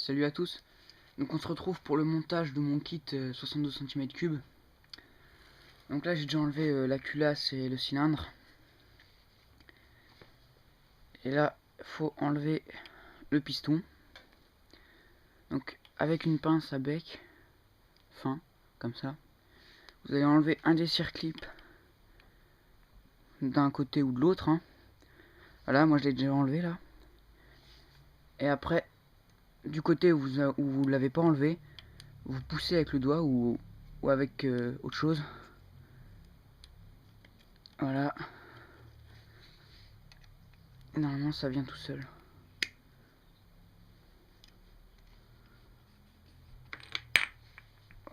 Salut à tous. Donc on se retrouve pour le montage de mon kit 62 cm3. Donc là j'ai déjà enlevé la culasse et le cylindre. Et là faut enlever le piston. Donc avec une pince à bec fin comme ça, vous allez enlever un des circlips d'un côté ou de l'autre, hein. Voilà, moi je l'ai déjà enlevé là. Et après, du côté où vous l'avez pas enlevé, vous poussez avec le doigt ou avec autre chose. Voilà. Et normalement ça vient tout seul.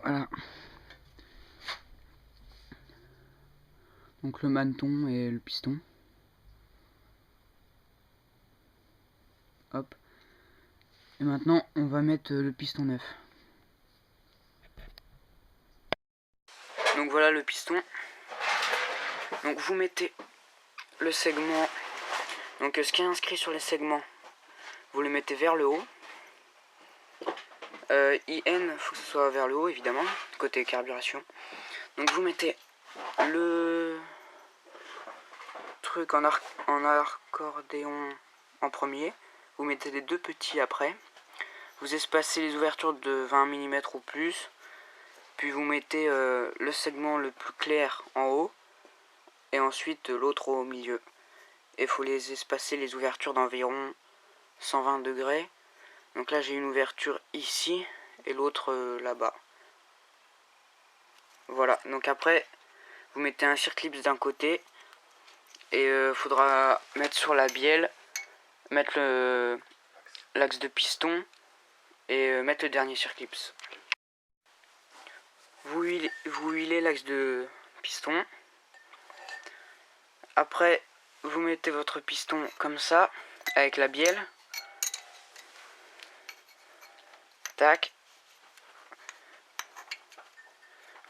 Voilà. Donc le maneton et le piston. Hop. Et maintenant on va mettre le piston neuf. Donc voilà le piston. Donc vous mettez le segment. Donc ce qui est inscrit sur les segments, vous le mettez vers le haut. IN, faut que ce soit vers le haut évidemment, côté carburation. Donc vous mettez le truc en accordéon en premier. Vous mettez les deux petits après. Vous espacez les ouvertures de 20 mm ou plus. Puis vous mettez le segment le plus clair en haut. Et ensuite l'autre au milieu. Et il faut les espacer les ouvertures d'environ 120 degrés. Donc là j'ai une ouverture ici et l'autre là-bas. Voilà, donc après vous mettez un circlips d'un côté. Et faudra mettre sur la bielle, mettre l'axe de piston et mettre le dernier circlips. Vous huilez l'axe de piston. Après, vous mettez votre piston comme ça, avec la bielle. Tac.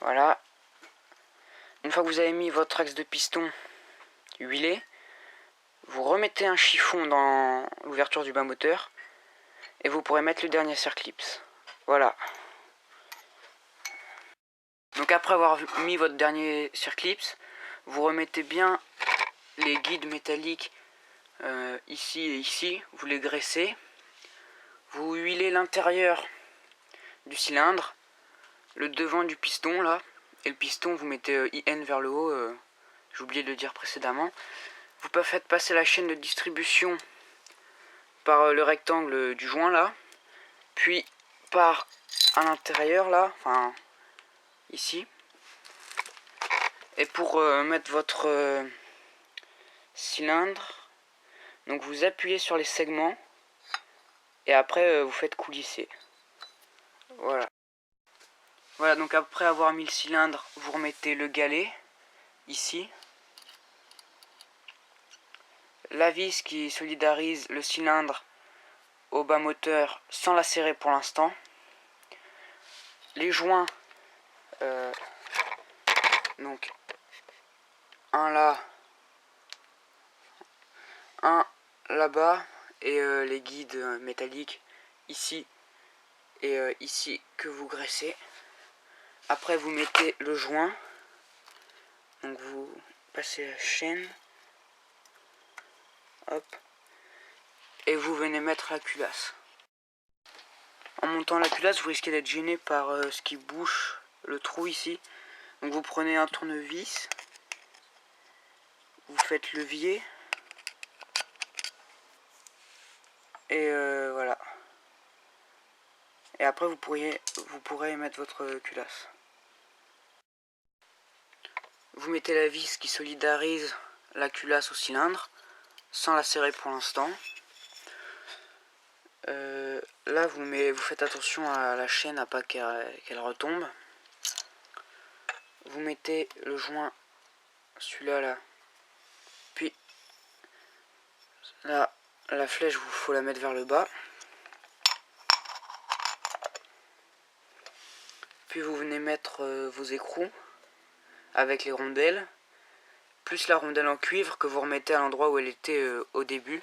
Voilà. Une fois que vous avez mis votre axe de piston huilé, vous remettez un chiffon dans l'ouverture du bas moteur et vous pourrez mettre le dernier circlips. Voilà. Donc après avoir mis votre dernier circlips, vous remettez bien les guides métalliques ici et ici, vous les graissez. Vous huilez l'intérieur du cylindre, le devant du piston là, et le piston vous mettez IN vers le haut, j'ai oublié de le dire précédemment. Vous faites passer la chaîne de distribution par le rectangle du joint là, puis par à l'intérieur là, enfin ici. Et pour mettre votre cylindre, donc vous appuyez sur les segments et après vous faites coulisser. Voilà. Voilà, donc après avoir mis le cylindre, vous remettez le galet ici. La vis qui solidarise le cylindre au bas moteur sans la serrer pour l'instant. Les joints, donc un là, un là-bas et les guides métalliques ici et ici que vous graissez. Après vous mettez le joint, donc vous passez la chaîne, hop, et vous venez mettre la culasse. En montant la culasse, vous risquez d'être gêné par ce qui bouche le trou ici. Donc vous prenez un tournevis, vous faites levier, et voilà. Et après vous pourrez mettre votre culasse. Vous mettez la vis qui solidarise la culasse au cylindre, sans la serrer pour l'instant. Là vous faites attention à la chaîne, à pas qu'elle retombe. Vous mettez le joint, celui-là là. Puis là, la flèche, faut la mettre vers le bas. Puis vous venez mettre vos écrous avec les rondelles, plus la rondelle en cuivre que vous remettez à l'endroit où elle était au début.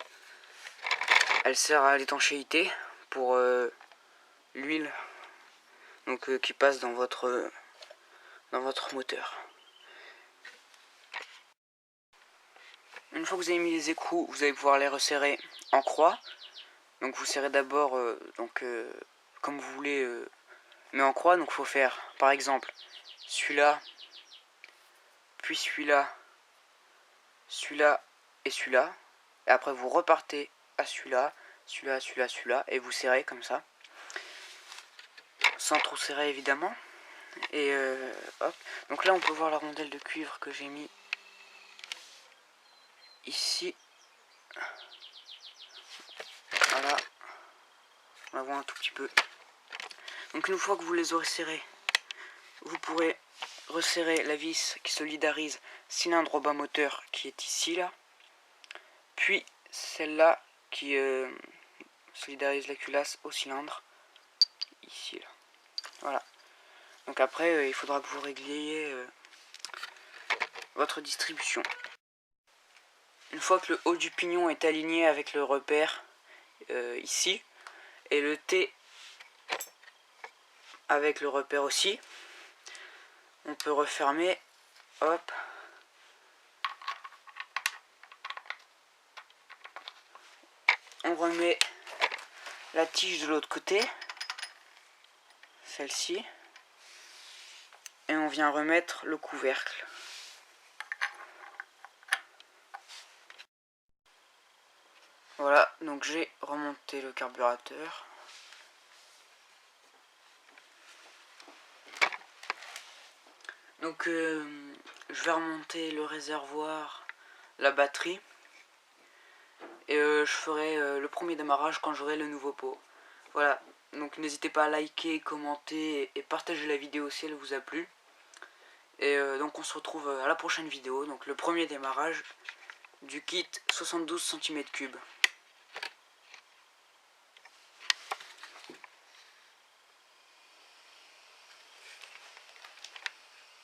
Elle sert à l'étanchéité pour l'huile donc qui passe dans votre moteur. Une fois que vous avez mis les écrous, vous allez pouvoir les resserrer en croix. Donc vous serrez d'abord comme vous voulez, mais en croix. Donc il faut faire par exemple celui-là, puis celui-là, celui-là et celui-là. Et après vous repartez à celui-là, celui-là, celui-là, celui-là, et vous serrez comme ça. Sans trop serrer évidemment. Et hop. Donc là on peut voir la rondelle de cuivre que j'ai mis ici. Voilà. On la voit un tout petit peu. Donc une fois que vous les aurez serrés, vous pourrez resserrer la vis qui solidarise cylindre au bas moteur qui est ici là. Puis celle-là qui solidarise la culasse au cylindre ici là. Voilà. Donc après il faudra que vous régliez votre distribution. Une fois que le haut du pignon est aligné avec le repère ici et le T avec le repère aussi, on peut refermer. Hop. On remet la tige de l'autre côté, celle-ci, et on vient remettre le couvercle. Voilà, donc j'ai remonté le carburateur. Donc je vais remonter le réservoir, la batterie, et je ferai le premier démarrage quand j'aurai le nouveau pot. Voilà, donc n'hésitez pas à liker, commenter et partager la vidéo si elle vous a plu. Et donc on se retrouve à la prochaine vidéo, donc le premier démarrage du kit 72 cm3.